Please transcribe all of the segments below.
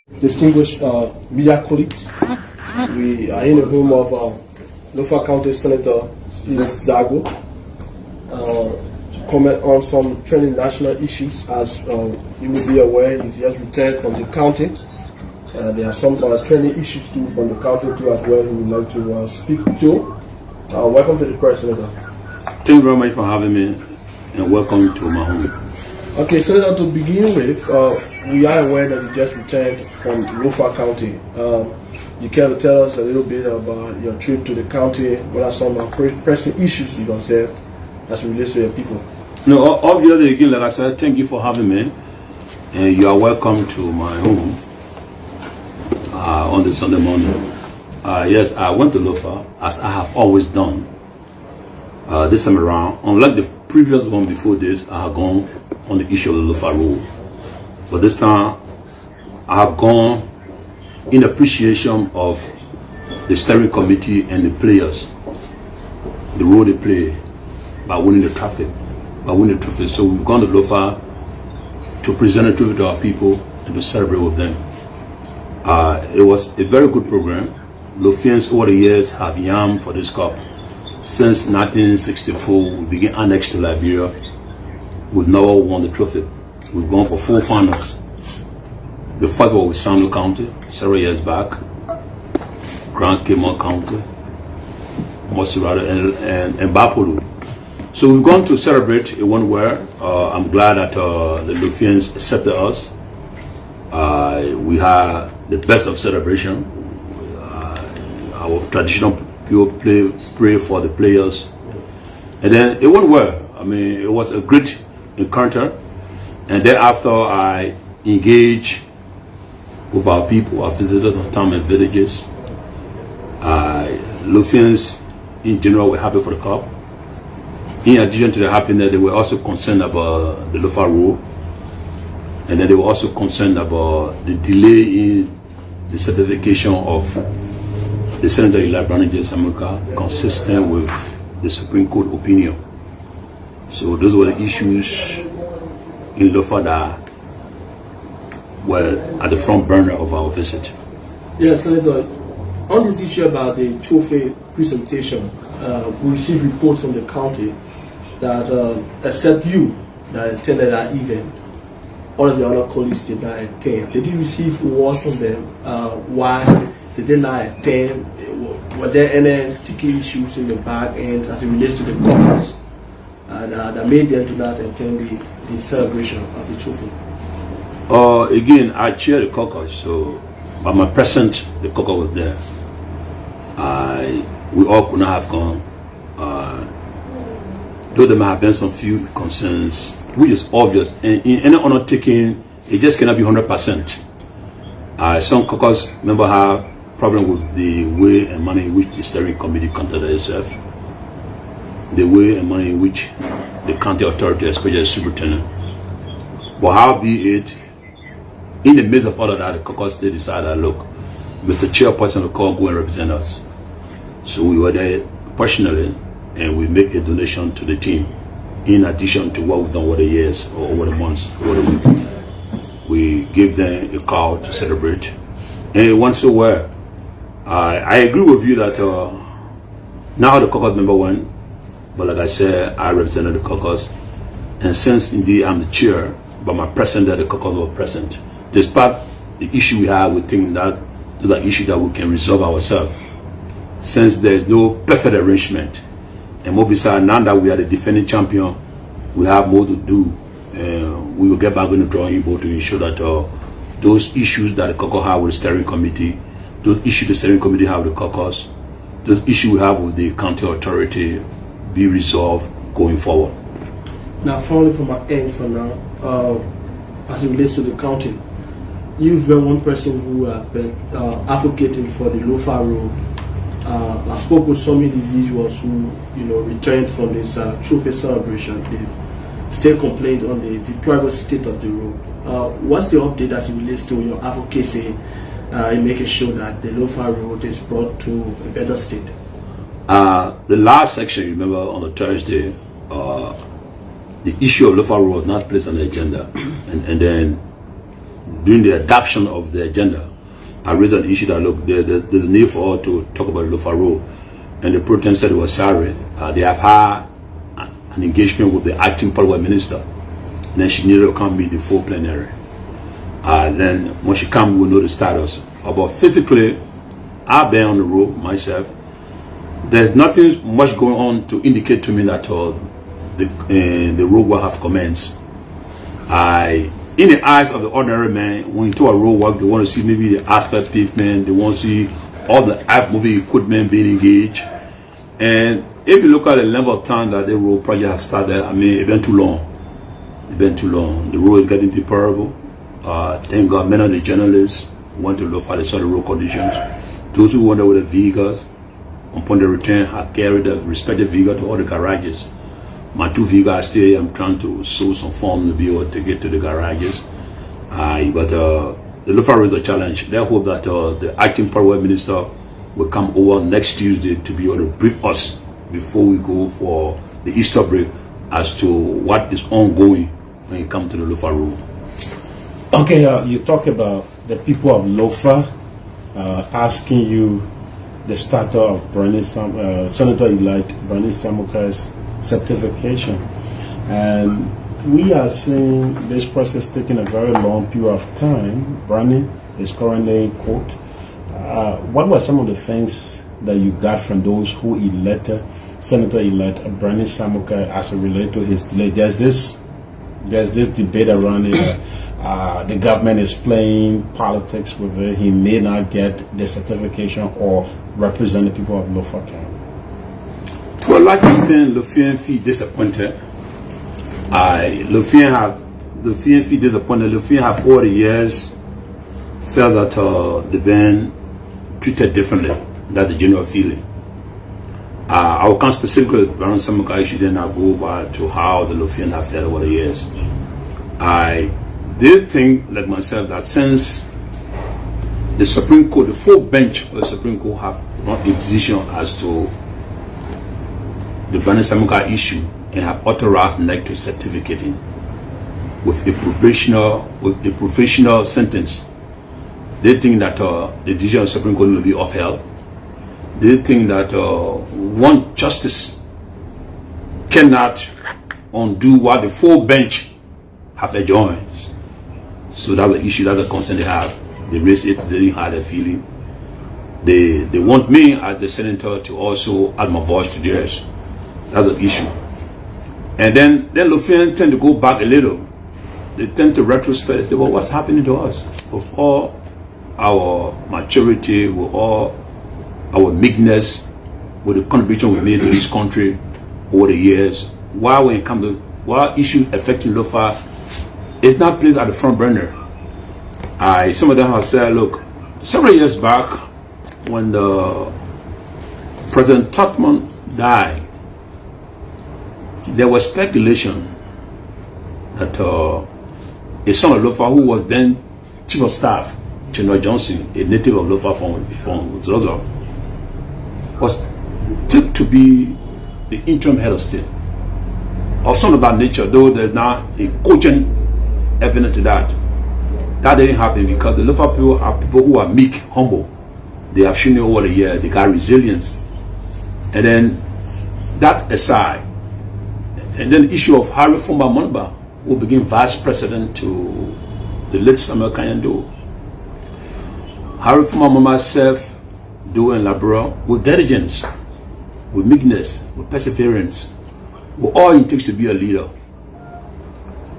Distinguished media colleagues, we are in the home of Lofa County Senator Zargo to comment on some trending national issues. As you will be aware, he's just returned from the county. There are some trending issues too from the county too as well he would like to speak to. Welcome to the press, Senator. Thank you very much for having me, and welcome to my home. Okay, Senator, to begin with, we are aware that you just returned from Lofa County. You care to tell us a little bit about your trip to the county? What are some pressing issues you observed as it relates to your people? No, obviously, again, like I said, thank you for having me, and you are welcome to my home on this Sunday morning. Yes, I went to Lofa, as I have always done. This time around, unlike the previous one before this, I have gone on the issue of the Lofa Road. But this time, I have gone in appreciation of the steering committee and the players, the role they play by winning the trophy. So we've gone to Lofa to present a trophy to our people and to celebrate with them. It was a very good program. Lofians over the years have yearned for this cup. Since 1964, we began annexed to Liberia. We've never won the trophy. We've gone for 4 finals. The first one was Samukai County, several years back. Grand Cape County, Mosirada, and Bapolu. So we've gone to celebrate. It went well. I'm glad that the Lofians accepted us. We had the best of celebration. Our traditional people pray for the players, and then it went well. I mean, it was a great encounter, and thereafter I engaged with our people. I visited our town and villages. Lofians in general were happy for the cup. In addition to the happiness, they were also concerned about the Lofa Road, and then they were also concerned about the delay in the certification of the Senator Samukai, consistent with the Supreme Court opinion. So those were the issues in Lofa that were at the front burner of our visit. Yes, Senator, on this issue about the trophy presentation, we received reports from the county that except you that attended that event, all of the other colleagues did not attend. Did you receive word from them why they did not attend? Was there any sticky issues in the back end as it relates to the caucus that made them do not attend the celebration of the trophy? Again, I chair the caucus, so by my presence, the caucus was there. We all could not have gone. Though there might have been some few concerns, which is obvious, and in any undertaking, it just cannot be 100%. Some caucus members have problem with the way and manner in which the steering committee conducted itself, the way and manner in which the county authority, especially the superintendent. But how be it, in the midst of all of that, the caucus they decided, look, Mr. Chairperson will call, go and represent us. So we were there personally, and we make a donation to the team, in addition to what we've done over the years, or over the months, over the week. We give them a call to celebrate, and it went so well. I agree with you that now the caucus member went, but like I said, I represented the caucus, and since indeed I'm the chair, but my presence that the caucus was present. Despite the issue we have, we think that to the issue that we can resolve ourselves, since there is no perfect arrangement, and more besides, now that we are the defending champion, we have more to do. We will get back on the drawing board to ensure that those issues that the caucus have with the steering committee, those issues the steering committee have with the caucus, those issues we have with the county authority be resolved going forward. Now, finally, from my end for now, as it relates to the county, you've been one person who has been advocating for the Lofa Road. I spoke with some individuals who, returned from this trophy celebration. They've still complained on the deplorable state of the road. What's the update as it relates to your advocacy in making sure that the Lofa Road is brought to a better state? The last section, remember, on the Thursday, the issue of Lofa Road was not placed on the agenda, and then during the adoption of the agenda, I raised an issue that look, there's the need for all to talk about Lofa role, and the protest said it was sorry. They have had an engagement with the acting public minister, and then she needed to come meet the full plenary. Then when she comes, we'll know the status. But physically, I've been on the road myself. There's nothing much going on to indicate to me that the road will have commenced. In the eyes of the ordinary man, when you do a road work, they want to see maybe the asphalt pavement, they want to see all the moving equipment being engaged. And if you look at the length of time that the road project has started, I mean, it's been too long. It's been too long. The road is getting deplorable. Thank God many of the journalists went to Lofa, they saw the road conditions. Those who went there with the vehicles, upon the return, have carried the respective vehicle to all the garages. My 2 vehicles are still here. I'm trying to sow some form to be able to get to the garages. But the Lofa road is a challenge. They hope that the acting public minister will come over next Tuesday to be able to brief us before we go for the Easter break as to what is ongoing when it comes to the Lofa road. Okay, you talk about the people of Lofa asking you the status of Senator-elect Brandon Samukai's certification, and we are seeing this process taking a very long period of time. Brandon is currently in court. What were some of the things that you got from those who elected Senator-elect Brandon Samukai as it relates to his delay? There's this debate around it. The government is playing politics with it. He may not get the certification or represent the people of Lofa County. To a large extent, Lofien feel disappointed. Lofien feel disappointed. Lofien have over the years felt that the band treated differently. That's the general feeling. I will come specifically around some issue, then I'll go back to how the Lofien have felt over the years. I did think, like myself, that since the Supreme Court, the full bench of the Supreme Court have not a decision as to the Brandon Samukai issue and have authorized NEC to certificating with a professional sentence, they think that the decision of the Supreme Court will be upheld. They think that one justice cannot undo what the full bench have adjourned. So that's the issue, that's the concern they have. They raised it, they didn't have a feeling. They want me as the senator to also add my voice to theirs. That's the issue. And then Lofien tend to go back a little. They tend to retrospect and say, well, what's happening to us? With all our maturity, with all our meekness, with the contribution we made to this country over the years, why when it comes to what issues affecting Lofa, it's not placed at the front burner. Some of them have said, look, several years back when the President Totman died, there was speculation that a son of Lofa, who was then Chief of Staff, General Johnson, a native of Lofa from Zargo, was tipped to be the interim head of state. Of some of that nature, though there's not a cogent evidence to that. That didn't happen because the Lofa people are people who are meek, humble. They have shown it over the years. They got resilience. And then that aside, and then the issue of Harry Fumba Monba, who became vice president to the late Samukai do. Harry Fumba Monba served do in Liberia with diligence, with meekness, with perseverance, with all it takes to be a leader.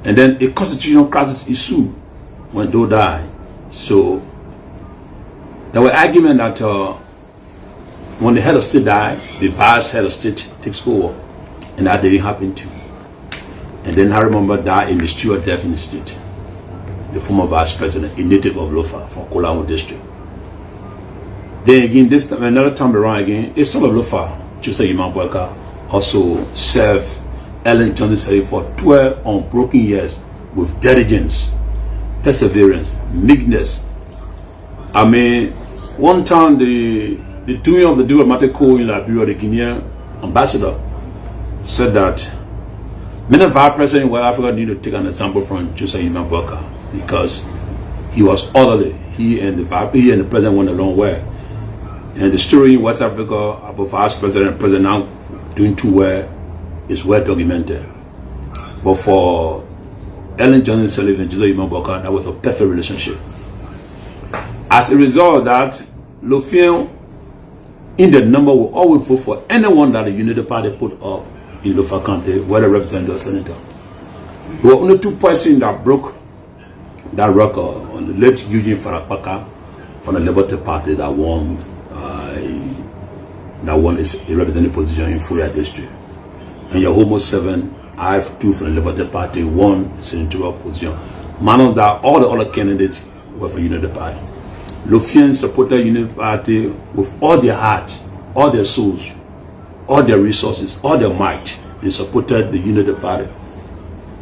And then a constitutional crisis ensued when Doe died. So there were arguments that when the head of state died, the vice head of state takes over, and that didn't happen too. And then Harry Mamba died in the steward death in the state. The former vice president, a native of Lofa from Kolamo district. Then again, this time, another time around again, a son of Lofa, Joseph Imambweka, also served Ellen Johnson for 12 unbroken years with diligence, perseverance, meekness. I mean, one time the doing of the diplomatic corps in Liberia, the Guinean ambassador, said that many vice presidents in West Africa need to take an example from Joseph Imambweka because he was orderly. He and the president went a long way. And the story in West Africa about Vice President and President now doing too well is well documented. But for Ellen Johnson Sullivan and Joseph Imam-Bokar, that was a perfect relationship. As a result of that, Lofa in the number will always vote for anyone that the Unity Party put up in Lofa County, whether representative or senator. There were only two persons that broke that record on the late Eugene Farakpaka from the Liberty Party that won a representative position in Fuya District. And your Homo 7, IF2 from the Liberty Party won a senatorial position. Man of that, all the other candidates were from Unity Party. Lofians supported Unity Party with all their heart, all their souls, all their resources, all their might. They supported the Unity Party.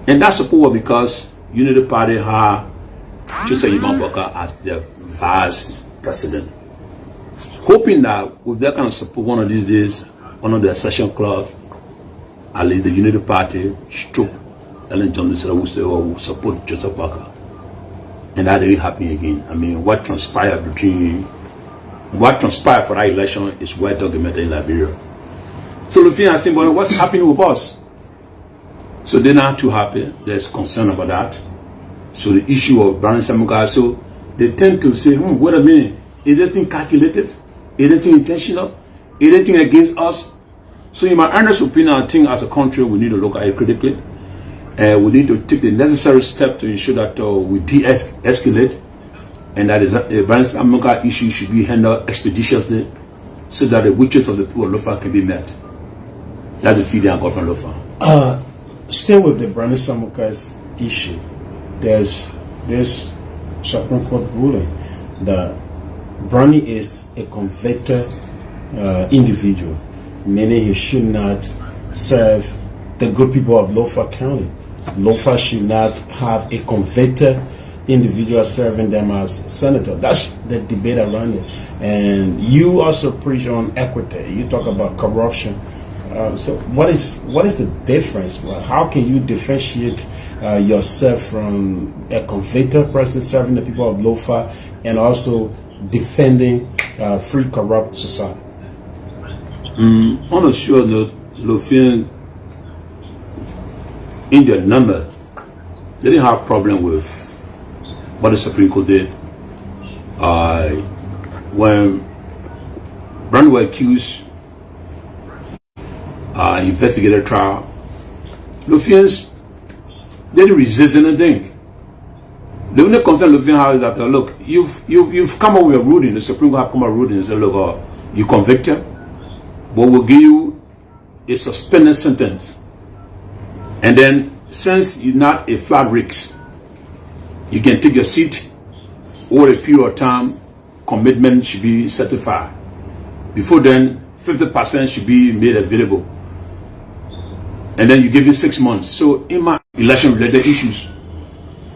And that support was because Unity Party had Joseph Imam-Bokar as their vice president. Hoping that with that kind of support, one of these days, one of the session club, at least the Unity Party, stroke Ellen Johnson will support Joseph Bokar. And that didn't happen again. I mean, what transpired for that election is well documented in Liberia. So looking at saying, well, what's happening with us? So they're not too happy. There's concern about that. So the issue of Brandon Samukai, so they tend to say, wait a minute, is this thing calculative? Is this thing intentional? Is this thing against us? So in my earnest opinion, I think as a country, we need to look at it critically. We need to take the necessary step to ensure that we de-escalate and that the Brandon Samukai issue should be handled expeditiously so that the wishes of the people of Lofa can be met. That's the feeling I got from Lofa. Still with the Brandon Samukai's issue, there's Supreme Court ruling that Brandon is a convicted individual, meaning he should not serve the good people of Lofa County. Lofa should not have a convicted individual serving them as senator. That's the debate around it. And you also preach on equity. You talk about corruption. So what is the difference? Well, how can you differentiate yourself from a convicted person serving the people of Lofa and also defending free corrupt society? I'm not sure that Lofian in their number they didn't have problem with what the Supreme Court did. When Brandon was accused investigated trial, Lofians didn't resist anything. The only concern Lofian has is that look, you've come up with a ruling. The Supreme Court have come up with a ruling and said, look, you convicted, but we'll give you a suspended sentence. And then, since you're not a flat risk, you can take your seat over a period of time. Commitment should be certified. Before then, 50% should be made available. And then you give it 6 months. So in my election-related issues,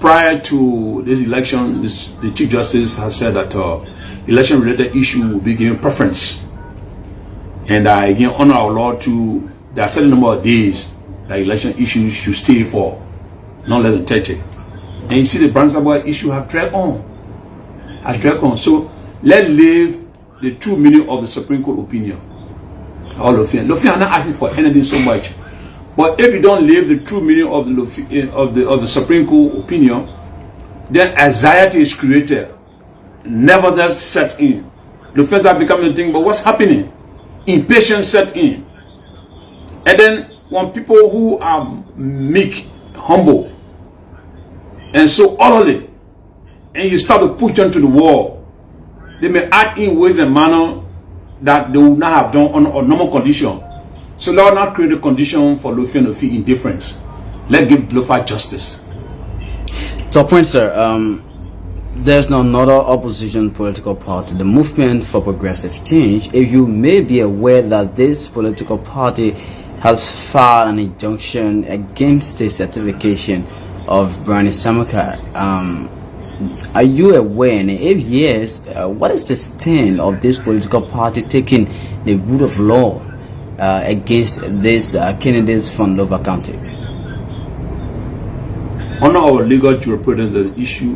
prior to this election, the Chief Justice has said that election-related issue will be given preference. And I again honor our law to there are certain number of days that election issues should stay for, not less than 30. And you see the Brandon Samukai issue have dragged on. So let's leave the true meaning of the Supreme Court opinion. All Lofian are not asking for anything so much. But if you don't leave the true meaning of the Supreme Court opinion, then anxiety is created. Nevertheless set in. Lofians are becoming a thing, but what's happening? Impatience set in. And then when people who are meek, humble, and so orderly, and you start to push them to the wall, they may act in ways and manner that they would not have done on a normal condition. So let us not create a condition for Lofa to feel indifference. Let's give Lofa justice. To a point, sir, there's no another opposition political party, the Movement for Progressive Change. If you may be aware that this political party has filed an injunction against the certification of Brandon Samukai. Are you aware? And if yes, what is the stand of this political party taking the route of law against these candidates from Lofa County? On our legal jurisprudence, the issue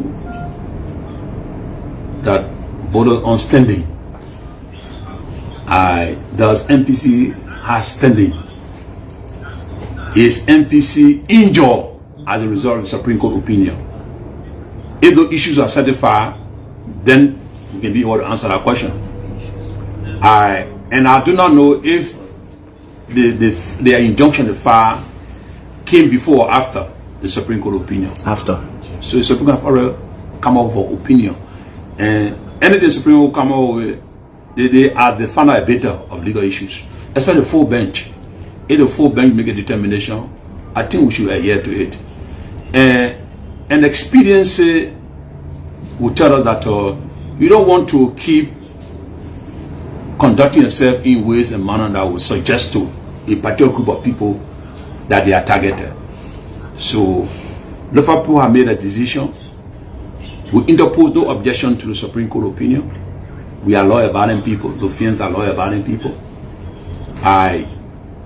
that border on standing. Does MPC has standing? Is MPC injured as a result of the Supreme Court opinion? If the issues are certified, then we can be able to answer that question. I do not know if the injunction, the file, came before or after the Supreme Court opinion. After. So the Supreme Court have already come up with an opinion. And anything the Supreme Court come up with, they are the final arbiter of legal issues, especially the full bench. If the full bench make a determination, I think we should adhere to it. And experience will tell us that you don't want to keep conducting yourself in ways and manner that will suggest to a particular group of people that they are targeted. So, Lofa people have made a decision. We interpose no objection to the Supreme Court opinion. We are law-abiding people. Lofians are law-abiding people.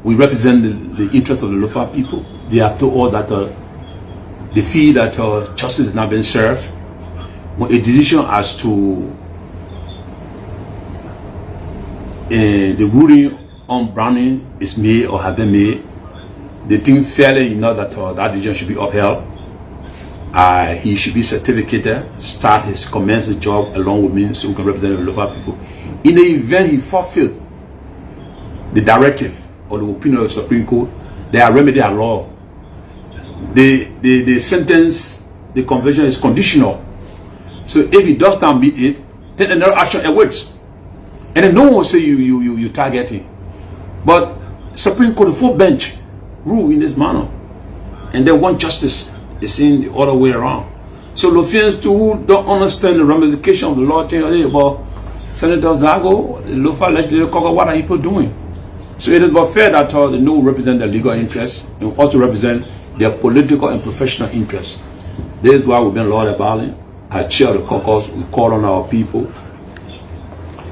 We represent the interests of the Lofa people. They have told all that they feel that justice is not being served. When a decision as to the ruling on Browning is made or has been made, they think fairly enough that that decision should be upheld. He should be certificated, commence his job along with me so we can represent the local people. In the event he fulfilled the directive or the opinion of the Supreme Court, they are remedy at law. The sentence, the conviction is conditional. So if he does not meet it, then another action awaits. And then no one will say you targeting. But Supreme Court, the full bench, rule in this manner. And they want justice. They're saying the other way around. So Lofians too who don't understand the ramification of the law think about Senator Zargo, the Lofa legislative caucus, what are people doing? So it is but fair that they know represent their legal interests and also represent their political and professional interests. This is why we've been law-abiding. As chair of the caucus, we call on our people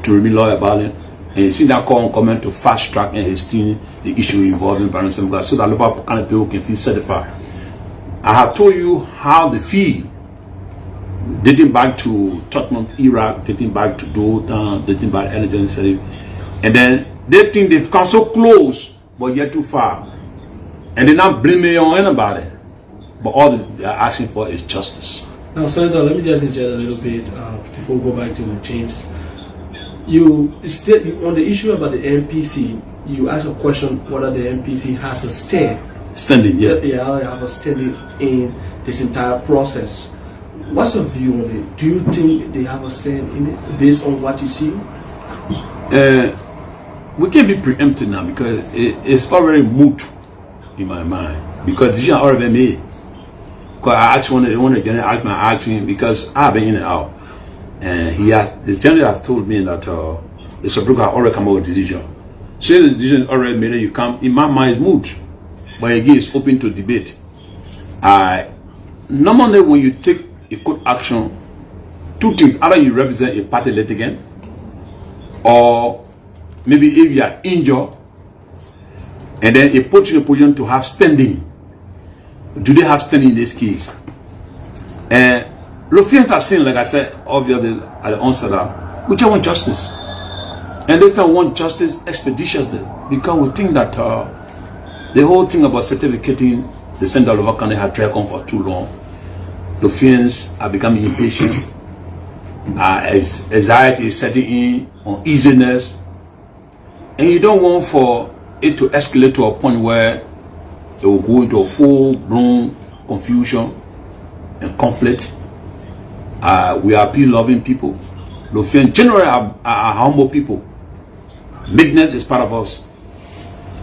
to remain law-abiding. And you see that call on comment to fast track and hasten the issue involving Barron Samukai so that Lofa kind of people can feel certified. I have told you how the fee, dating back to Tottenham, Iraq, dating back to Dothan, dating back to Elegant City, and then they think they've come so close, but yet too far. And they're not blaming on anybody. But all they're asking for is justice. Now, Senator, let me just interject a little bit before we go back to James. You on the issue about the MPC, you asked a question whether the MPC has a standing, yeah, have a standing in this entire process. What's your view on it? Do you think they have a stand in it based on what you see? We can't be preempted now because it's already moot in my mind because the decision already been made. Because I actually want to get an my action because I've been in and out, and the general has told me that the Supreme Court already come out with a decision. So the decision is already made, you come in my mind is moot. But again, it's open to debate. Normally, when you take a court action, two things: either you represent a party litigant, or maybe if you are injured, and then it puts you in a position to have standing. Do they have standing in this case? And Lofians are saying, like I said, obviously at the onset, we just want justice, and this time we want justice expeditiously because we think that. The whole thing about certificating the Central Lofa County had dragged on for too long. The Lofians are becoming impatient. Anxiety is setting in, uneasiness. And you don't want for it to escalate to a point where it will go into a full-blown confusion and conflict. We are peace-loving people. Lofians generally are humble people. Meekness is part of us.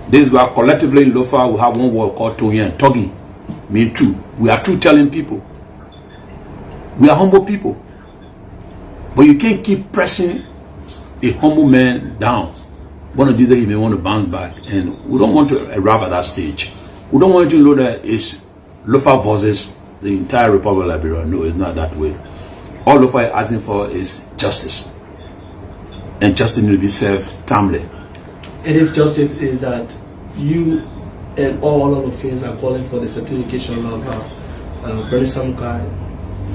This is why collectively in Lofa we have one word called Tony and Togi, mean true. We are truth-telling people. We are humble people. But you can't keep pressing a humble man down. One of these days he may want to bounce back. And we don't want to arrive at that stage. We don't want you to know that it's Lofa versus the entire Republic of Liberia. No, it's not that way. All Lofa is asking for is justice. And justice needs to be served timely. It is justice is that you and all of the things are calling for the certification of Samukai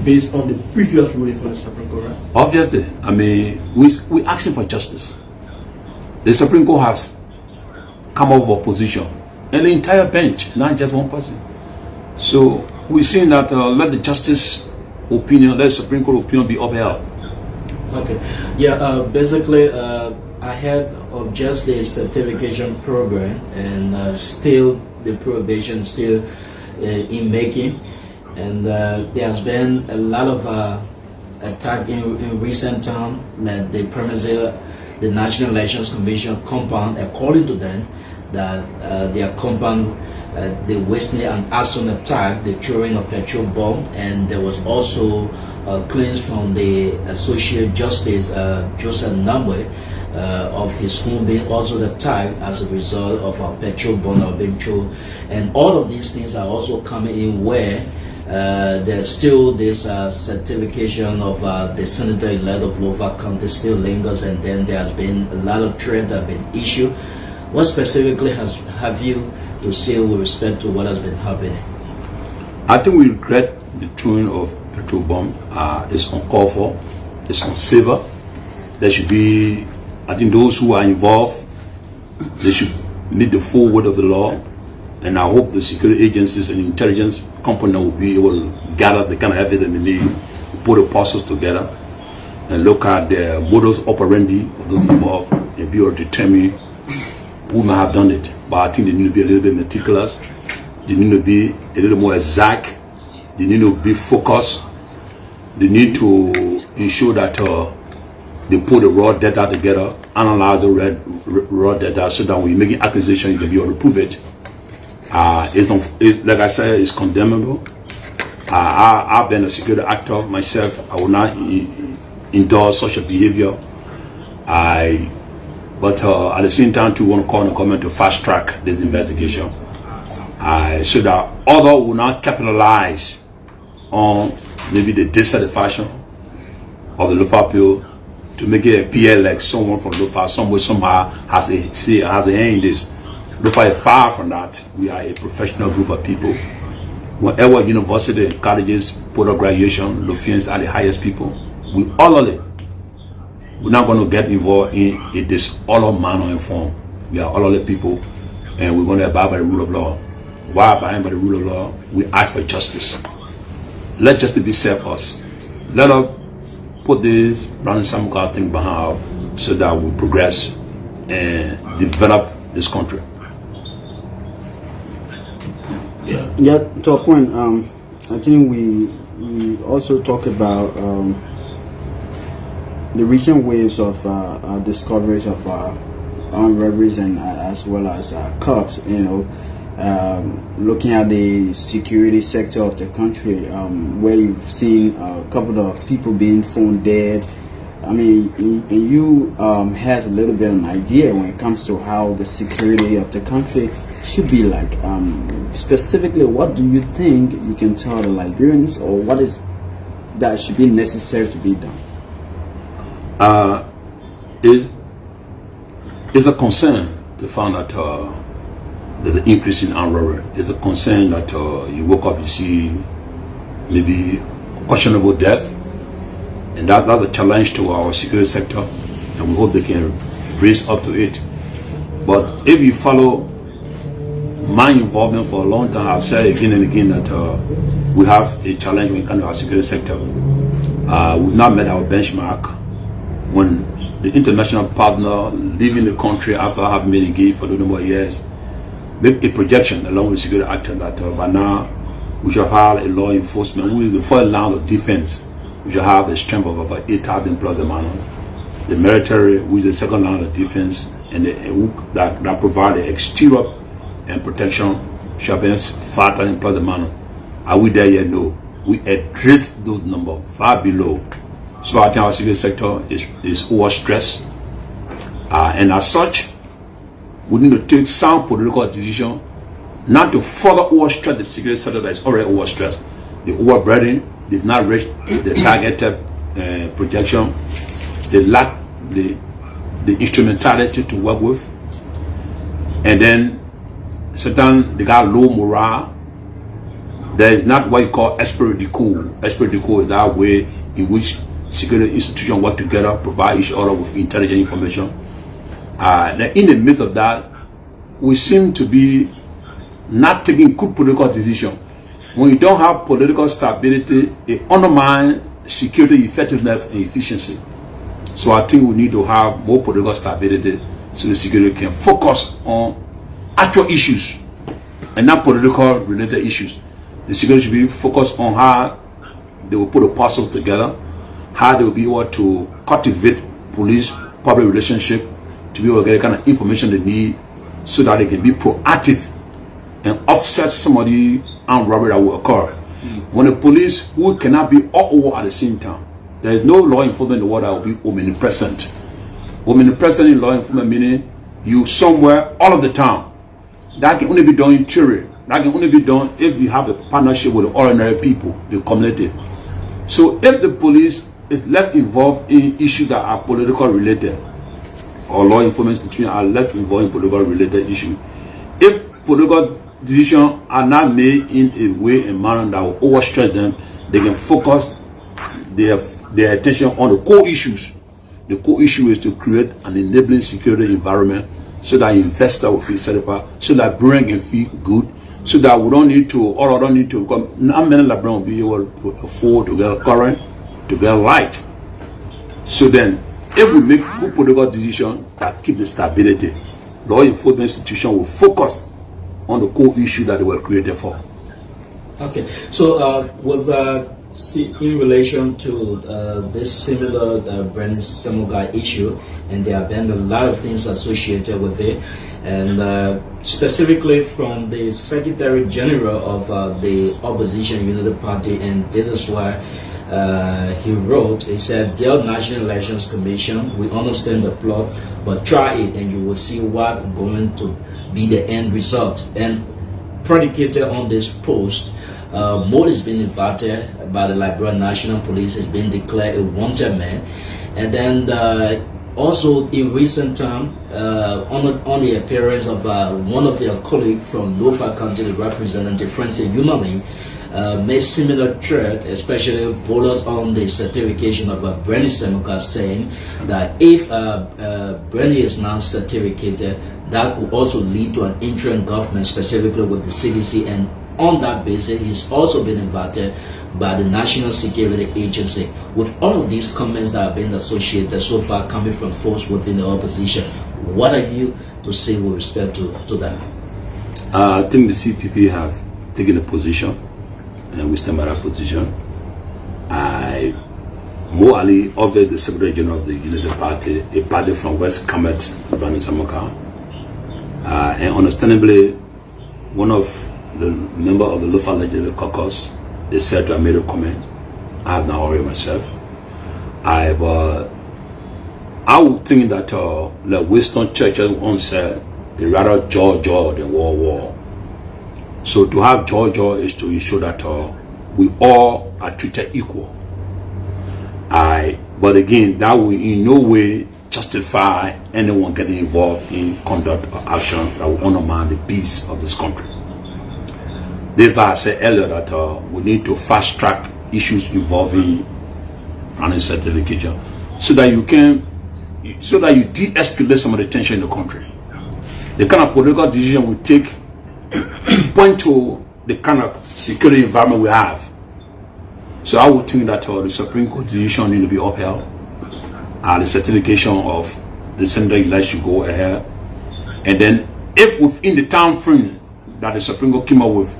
based on the previous ruling from the Supreme Court, right? Obviously, I mean, we asking for justice. The Supreme Court has come up with a position, and the entire bench, not just one person. So we're saying that let the justice opinion, let the Supreme Court opinion be upheld. Okay, yeah. Basically, ahead of just the certification program, and still the probation still in making, and there has been a lot of attack in recent time that the premises, the National Elections Commission compound, according to them, that their compound, they witnessed an arson attack, the throwing of petrol bomb, and there was also claims from the Associate Justice Joseph Namwe of his home being also attacked as a result of a petrol bomb being thrown, and all of these things are also coming in where there's still this certification of the senator-elect of Lofa County still lingers, and then there has been a lot of threats that have been issued. What specifically have you to say with respect to what has been happening? I think we regret the throwing of petrol bomb. It's uncalled for. It's uncivil. There should be, I think those who are involved, they should meet the full weight of the law. And I hope the security agencies and intelligence component will be able to gather the kind of evidence we need, put the puzzles together, and look at the modus operandi of those involved and be able to determine who may have done it. But I think they need to be a little bit meticulous. They need to be a little more exact. They need to be focused. They need to ensure that they put the raw data together, analyze the raw data, so that when you make an accusation, you can be able to prove it. It's like I said, it's condemnable. I've been a security actor myself. I will not endorse such a behavior. But at the same time, too, want to call on the government to fast track this investigation, so that others will not capitalize on maybe the dissatisfaction of the Lofa people to make it appear like someone from Lofa somewhere somehow has a hand in this. Lofa is far from that. We are a professional group of people. Whenever university and colleges put up graduation, Lofians are the highest people. We all of it. We're not going to get involved in this all manner and form. We are all of the people, and we're going to abide by the rule of law. Why abide by the rule of law? We ask for justice. Let justice be served us. Let us put this Brandon Samukai thing behind, so that we progress and develop this country. Yeah, to a point. I think we also talk about the recent waves of discoveries of armed robberies and as well as cops. Looking at the security sector of the country, where you've seen a couple of people being found dead. I mean, you has a little bit of an idea when it comes to how the security of the country should be like. Specifically, what do you think you can tell the Liberians, or what is that should be necessary to be done? It's a concern to find that there's an increase in armed robbery. It's a concern that you woke up, you see maybe questionable death, and that's a challenge to our security sector, and we hope they can raise up to it. But if you follow my involvement for a long time, I've said again and again that we have a challenge when it comes to our security sector. We've not met our benchmark. When the international partner leaving the country after having been engaged for a number of years, make a projection along with the security actor that by now we shall have a law enforcement who is the first line of defense. We shall have a strength of about 8,000 plus a man. The military, who is the second line of defense, and that provide the exterior and protection, shall be 5,000 plus a man. Are we there yet? No. We adrift those numbers far below. So I think our security sector is overstressed, and as such, we need to take sound political decision not to further overstress the security sector that is already overstressed. The overburden, they've not reached the targeted projection. They lack the instrumentality to work with, and then certain they got low morale. There is not what you call esprit de corps. Esprit de corps is that way in which security institutions work together, provide each other with intelligent information. In the midst of that, we seem to be not taking good political decisions. When you don't have political stability, it undermines security effectiveness and efficiency. So I think we need to have more political stability so the security can focus on actual issues and not political related issues. The security should be focused on how they will put the parcels together, how they will be able to cultivate police-public relationship to be able to get the kind of information they need so that they can be proactive and offset some of the armed robbery that will occur. When the police who cannot be all over at the same time, there is no law enforcement in the world that will be omnipresent. Omnipresent in law enforcement meaning you somewhere all of the time. That can only be done in theory. That can only be done if you have a partnership with the ordinary people, the community. So if the police is less involved in issues that are political related, or law enforcement institutions are less involved in political related issues, if political decisions are not made in a way and manner that will overstretch them, they can focus their attention on the core issues. The core issue is to create an enabling security environment so that investors will feel satisfied, so that brain can feel good, so that we don't need to, or I don't need to become, not many like will be able to afford to get current, to get light. So then, if we make good political decisions that keep the stability, law enforcement institutions will focus on the core issue that they were created for. Okay, so in relation to this similar Brandon Samukai issue, and there have been a lot of things associated with it, and specifically from the Secretary General of the Opposition Unity Party, and this is why he wrote, he said, "Dear National Elections Commission, we understand the plot, but try it and you will see what going to be the end result." And predicated on this post, Moore has been invited by the Liberia National Police, has been declared a wanted man. And then also in recent time, on the appearance of one of their colleagues from Lofa County, the representative Francis Yumaling, made similar threat, especially voters on the certification of Brandon Samukai, saying that if Brandon is not certificated, that could also lead to an interim government, specifically with the CDC. And on that basis, he's also been invited by the National Security Agency. With all of these comments that have been associated so far coming from folks within the opposition, what are you to say with respect to that? I think the CPP have taken a position, and we stand by that position. I morally obvious the Secretary General of the Unity Party, a party from West Kamet, Brandon Samukai, and understandably, one of the member of the Lofa Legislative Caucus is said to have made a comment. I have not heard myself. I would think that the Winston Churchill once said, "They rather jaw than war." So to have jaw is to ensure that we all are treated equal. But again, that will in no way justify anyone getting involved in conduct or action that will undermine the peace of this country. This is why I said earlier that we need to fast track issues involving running certification so that you de-escalate some of the tension in the country. The kind of political decision we take point to the kind of security environment we have. So I would think that the Supreme Court decision need to be upheld. The certification of the senator elect should go ahead. And then if within the time frame that the Supreme Court came up with,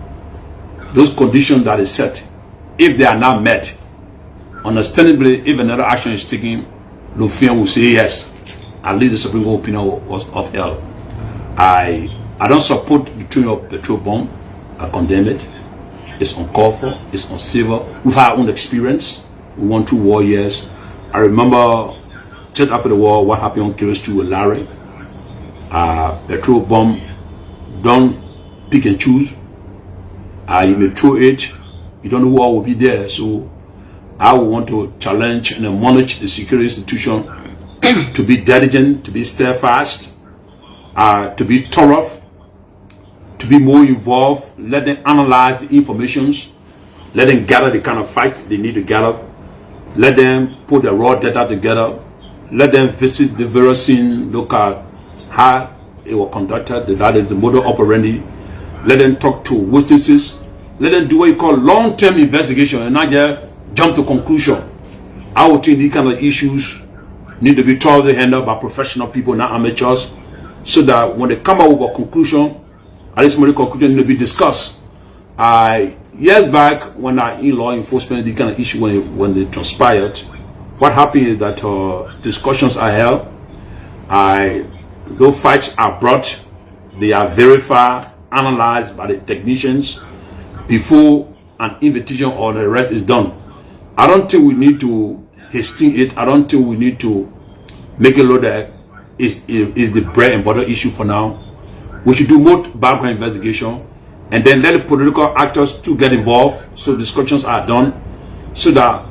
those conditions that is set, if they are not met, understandably, if another action is taken, Lofa will say yes. At least the Supreme Court opinion was upheld. I don't support the throwing of petrol bomb. I condemn it. It's uncalled for. It's uncivil. We've had our own experience. We went through war years. I remember just after the war, what happened on Kirish 2 with Larry. Petrol bomb, don't pick and choose. You may throw it. You don't know who will be there. So I would want to challenge and admonish the security institution to be diligent, to be steadfast, to be thorough, to be more involved, let them analyze the informations, let them gather the kind of facts they need to gather, let them put the raw data together, let them visit the various scene, look at how it was conducted, that is the modus operandi, let them talk to witnesses, let them do what you call long-term investigation and not just jump to conclusion. I would think these kind of issues need to be thoroughly handled by professional people, not amateurs, so that when they come out with a conclusion, at least when the conclusion need to be discussed. Years back, when I in law enforcement, the kind of issue when they transpired, what happened is that discussions are held, those facts are brought, they are verified, analyzed by the technicians before an invitation or the rest is done. I don't think we need to hasten it. I don't think we need to make it look that is the bread and butter issue for now. We should do more background investigation and then let the political actors to get involved so discussions are done, so that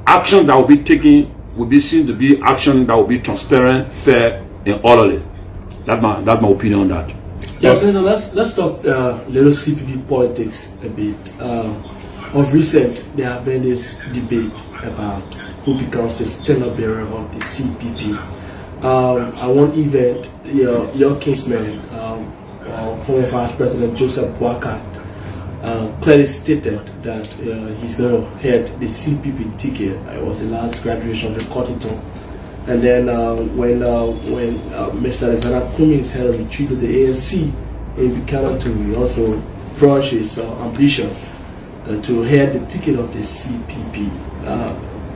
action that will be taken will be seen to be action that will be transparent, fair, and orderly. That's my opinion on that. Yes, let's talk little CPP politics a bit. Of recent, there have been this debate about who becomes the standard bearer of the CPP. At one event, your kinsman, former Vice President Joseph Boakai, clearly stated that he's going to head the CPP ticket. It was the last graduation of the Cotiton. And then when Mr. Alexander Cummings had a retreat to the ANC in Buchanan, he also flourished his ambition to head the ticket of the CPP.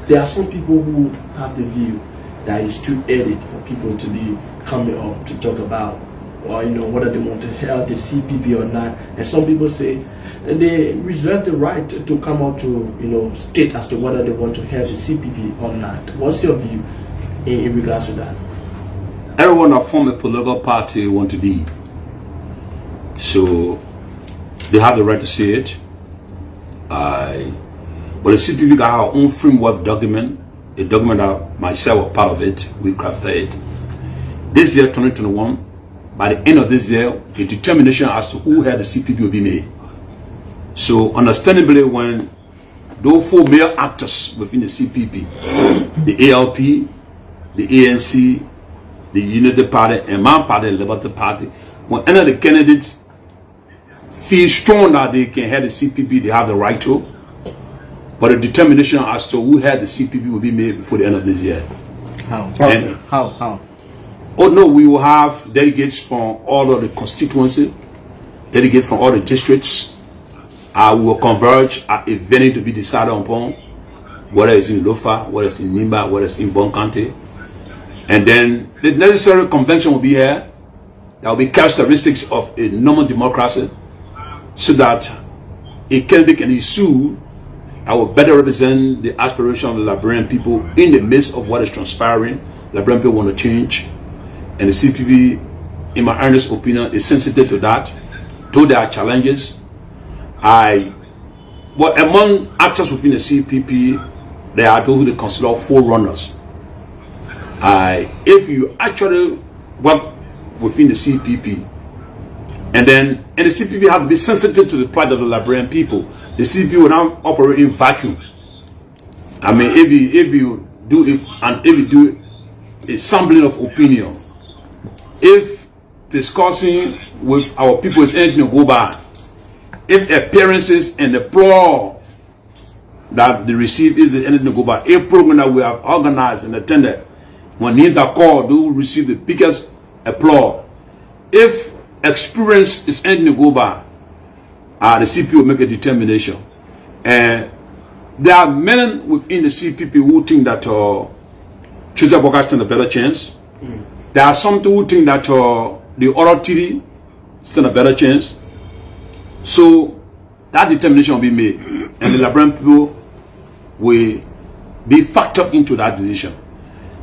There are some people who have the view that it's too early for people to be coming up to talk about, or whether they want to head the CPP or not. And some people say they reserve the right to come out to state as to whether they want to head the CPP or not. What's your view in regards to that? Everyone that form a political party want to be, so they have the right to say it. But the CPP got our own framework document, a document that myself was part of it, we crafted it. This year, 2021, by the end of this year, a determination as to who had the CPP will be made. So understandably, when those four male actors within the CPP, the ALP, the ANC, the Unity Party, and my party, the Liberty Party, when any of the candidates feel strong that they can head the CPP, they have the right to. But a determination as to who had the CPP will be made before the end of this year. How? And How? Oh no, we will have delegates from all of the constituency, delegates from all the districts. We will converge at a venue to be decided upon, whether it's in Lofa, whether it's in Nimba, whether it's in Bon County. And then the necessary convention will be here. There will be characteristics of a normal democracy, so that a candidate can issue that will better represent the aspiration of the Liberian people in the midst of what is transpiring. Liberian people want to change, and the CPP, in my earnest opinion, is sensitive to that. Though there are challenges, but among actors within the CPP, there are those who they consider forerunners. If you actually work within the CPP, and the CPP has to be sensitive to the plight of the Liberian people. The CPP will not operate in vacuum. I mean, if you do it, and if you do a sampling of opinion, if discussing with our people is anything to go by, if appearances and the applause that they receive is anything to go by, a program that we have organized and attended, when names are called, they will receive the biggest applause. If experience is anything to go by, the CPP will make a determination. And there are men within the CPP who think that Joseph Boakai stand a better chance. There are some who think that the other three stand a better chance. So that determination will be made, and the Liberian people will be factored into that decision.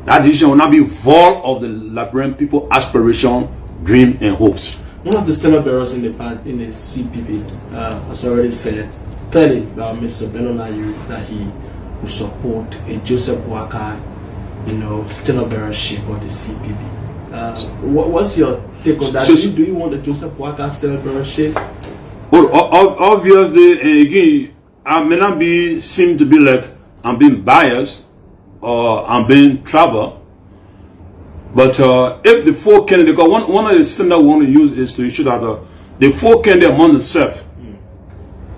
That decision will not be void of the Liberian people aspiration, dream, and hopes. One of the standard bearers in the CPP has already said clearly, Mr. Benonayu, that he will support a Joseph Boakai, standard bearership of the CPP. What's your take on that? Do you want the Joseph Boakai Stillborough shit? Well, obviously, again, I may not seem to be like I'm being biased or I'm being trouble. But if the four candidates, because one of the things that we want to use is to ensure that the four candidates among themselves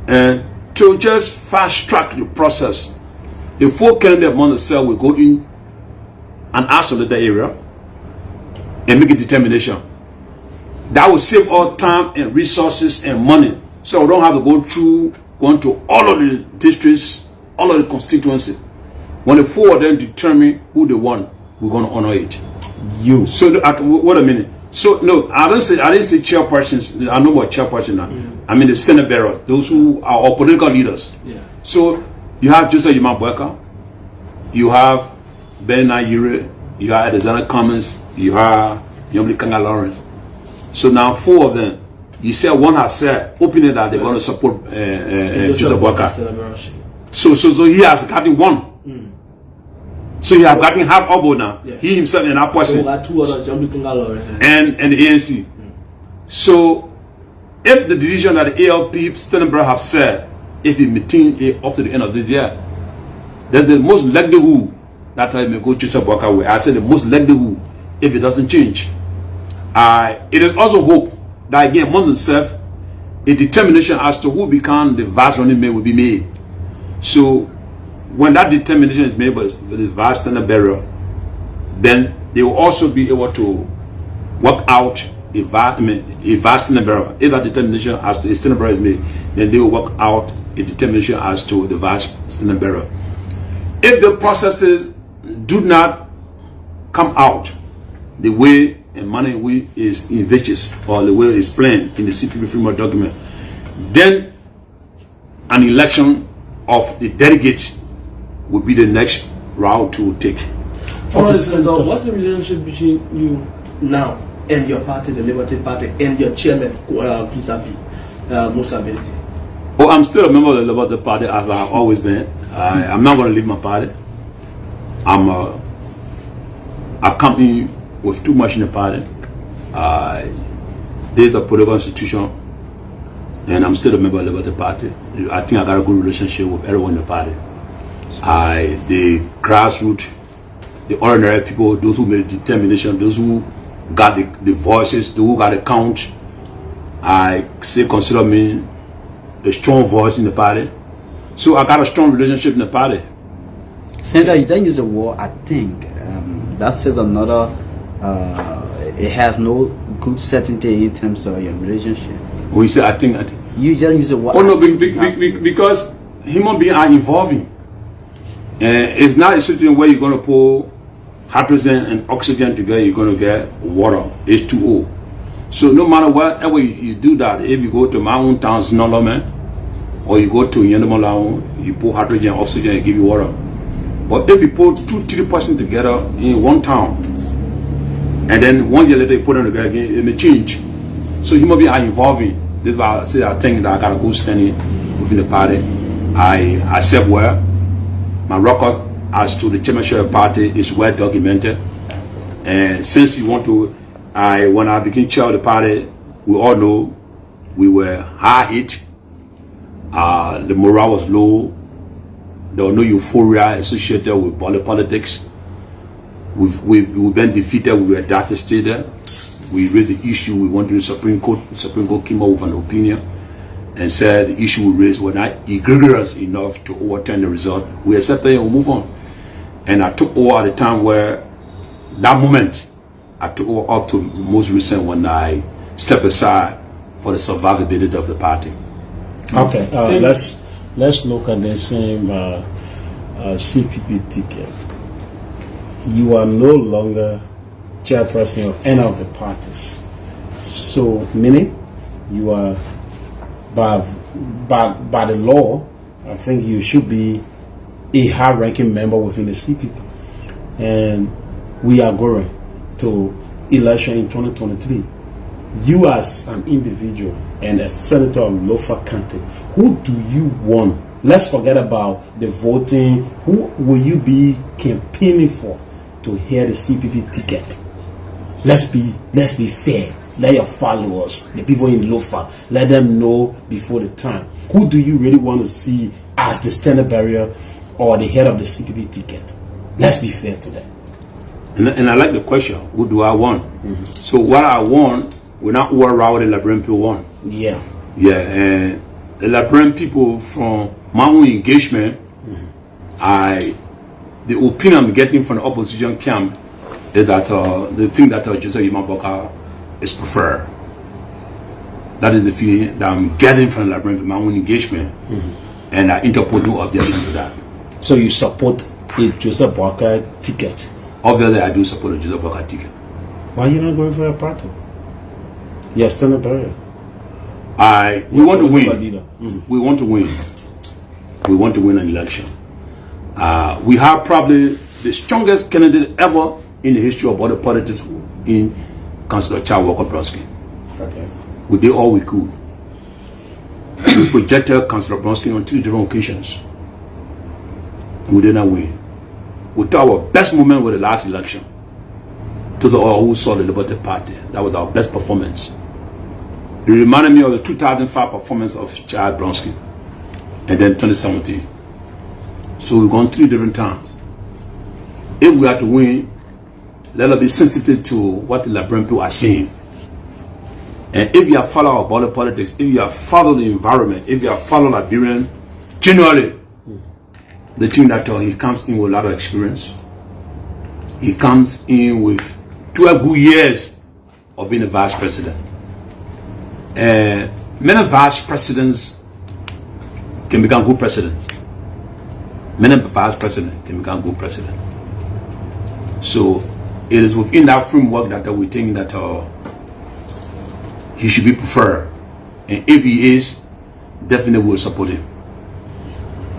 and to just fast track the process. The four candidates among themselves will go in and isolate the area and make a determination. That will save all time and resources and money. So we don't have to going to all of the districts, all of the constituencies. When the four of them determine who they want, we're going to honor it. So wait a minute. So no, I didn't say chairpersons. I know what chairperson now. I mean the Senate bearer, those who are our political leaders. Yeah. So you have Joseph Boakai, you have Ben Ayure, you have Alexander Cummins, you have Yomli Kanga Lawrence. So now four of them. You said one has said openly that they're going to support Joseph Boakai. So he has gotten one. So he has gotten half elbow now. Yeah. He himself and that person. So two others, and the ANC. So if the decision that the ALP Stellenbosch have said, if he maintain up to the end of this year, then the most likelihood that I may go Joseph Boakai way. I said the most likelihood if it doesn't change. It is also hope that again among themselves a determination as to who become the vice running mate will be made. So when that determination is made by the vice standard bearer, then they will also be able to work out a vice standard bearer. If that determination as to the standard bearer is made, then they will work out a determination as to the vice standard bearer. If the processes do not come out the way and money we is envisages or the way it's planned in the CPP framework document, then an election of the delegates would be the next route to take. What's the relationship between you now and your party, the Liberty Party, and your chairman vis-a-vis Musa Beniti? Oh, I'm still a member of the Liberty Party as I've always been. I'm not going to leave my party. I've come in with too much in the party. There's a political institution, and I'm still a member of the Liberty Party. I think I got a good relationship with everyone in the party. The grassroots, the ordinary people, those who made determination, those who got the voices, those who got the count, I still consider me a strong voice in the party. So I got a strong relationship in the party. Senator, you don't use the word I think. That says another, it has no good certainty in terms of your relationship. When you say I think. You just use the word Oh no, because human beings are evolving. It's not a situation where you're going to put hydrogen and oxygen together, you're going to get water, H2O. So no matter whatever you do that, if you go to my own town, Sinolome, or you go to Yendomalaun, you put hydrogen and oxygen and give you water. But if you put 2-3% together in one town, and then 1 year later you put them together again, it may change. So human beings are evolving. This is why I say I think that I got a good standing within the party. I serve well. My records as to the chairmanship of the party is well documented. And since you want to, when I became chair of the party, we all know we were high hit. The morale was low. There was no euphoria associated with politics. We've been defeated. We were devastated. We raised the issue. We went to the Supreme Court. The Supreme Court came up with an opinion and said the issue we raised was not egregious enough to overturn the result. We accepted it and we move on. And I took over at the time where that moment I took over up to most recent when I stepped aside for the survivability of the party. Okay, let's look at the same CPP ticket. You are no longer chairperson of any of the parties. So, meaning you are by the law, I think you should be a high-ranking member within the CPP. And we are going to election in 2023. You as an individual and a senator of Lofa County, who do you want? Let's forget about the voting. Who will you be campaigning for to hear the CPP ticket? let's be fair. Let your followers, the people in Lofa, let them know before the time. Who do you really want to see as the standard barrier or the head of the CPP ticket? Let's be fair to them. And I like the question, who do I want? So what I want, we're not worried about the Liberian people want. Yeah. Yeah, and the Liberian people, from my own engagement, the opinion I'm getting from the opposition camp is that they think that Joseph Imaboka is preferred. That is the feeling that I'm getting from the Liberian people, my own engagement, and I interpose no objection to that. So you support a Joseph Boakai ticket? Obviously, I do support a Joseph Boakai ticket. Why are you not going for a party? You're still a barrier. We want to win. We want to win. We want to win an election. We have probably the strongest candidate ever in the history of other politics in Councillor Charles Walker-Bronsky. Okay. We did all we could. We projected Councillor Bronsky on 3 different occasions. We did not win. We thought our best moment was the last election. To the all who saw the Liberty Party, that was our best performance. It reminded me of the 2005 performance of Charles Bronsky, and then 2017. So we've gone 3 different times. If we are to win, let us be sensitive to what the Liberian people are saying. And if you have followed our border politics, if you have followed the environment, if you have followed Liberian generally, the thing that he comes in with a lot of experience. He comes in with 12 good years of being a vice president. And many vice presidents can become good presidents. Many vice presidents can become good presidents. So it is within that framework that we think that he should be preferred. And if he is, definitely we'll support him.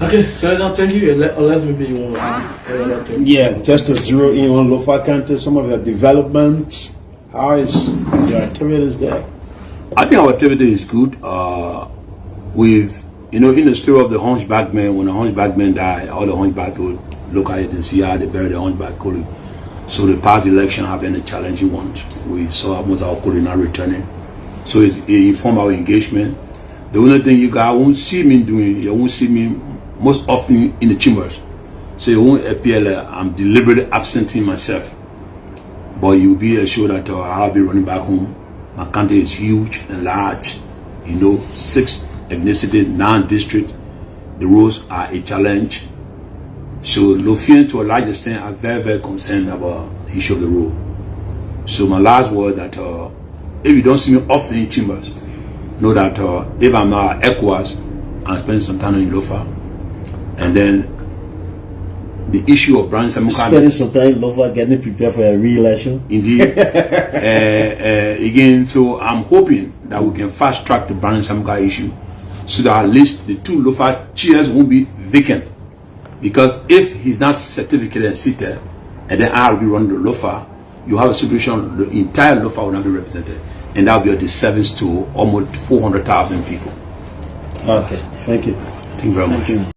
Okay, Senator, thank you. Unless maybe you want to add another thing. Yeah, just to zero in on Lofa County, some of your developments. How is your activities there? I think our activity is good. We've, in the story of the hunchback man, when the hunchback man died, all the hunchback people look at it and see how they buried the hunchback colleague. So the past election have been a challenging one. We saw most of our colleagues not returning. So it informed our engagement. The only thing you guys won't see me doing, you won't see me most often in the chambers. So you won't appear like I'm deliberately absenting myself. But you'll be assured that I'll be running back home. My country is huge and large. 6 ethnicity, 9 districts. The roads are a challenge. So Lofian, to a large extent, are very, very concerned about the issue of the road. So my last word that if you don't see me often in chambers, know that if I'm not at ECOWAS, I'm spending some time in Lofa. And then the issue of Brian Samukai. Spending some time in Lofa getting prepared for a re-election. Indeed. Again, so I'm hoping that we can fast track the Brian Samukai issue so that at least the 2 Lofa chairs won't be vacant. Because if he's not certificated and seated, and then I'll be running the Lofa, you have a situation the entire Lofa will not be represented. And that will be a disservice to almost 400,000 people. Okay, thank you. Thank you very much.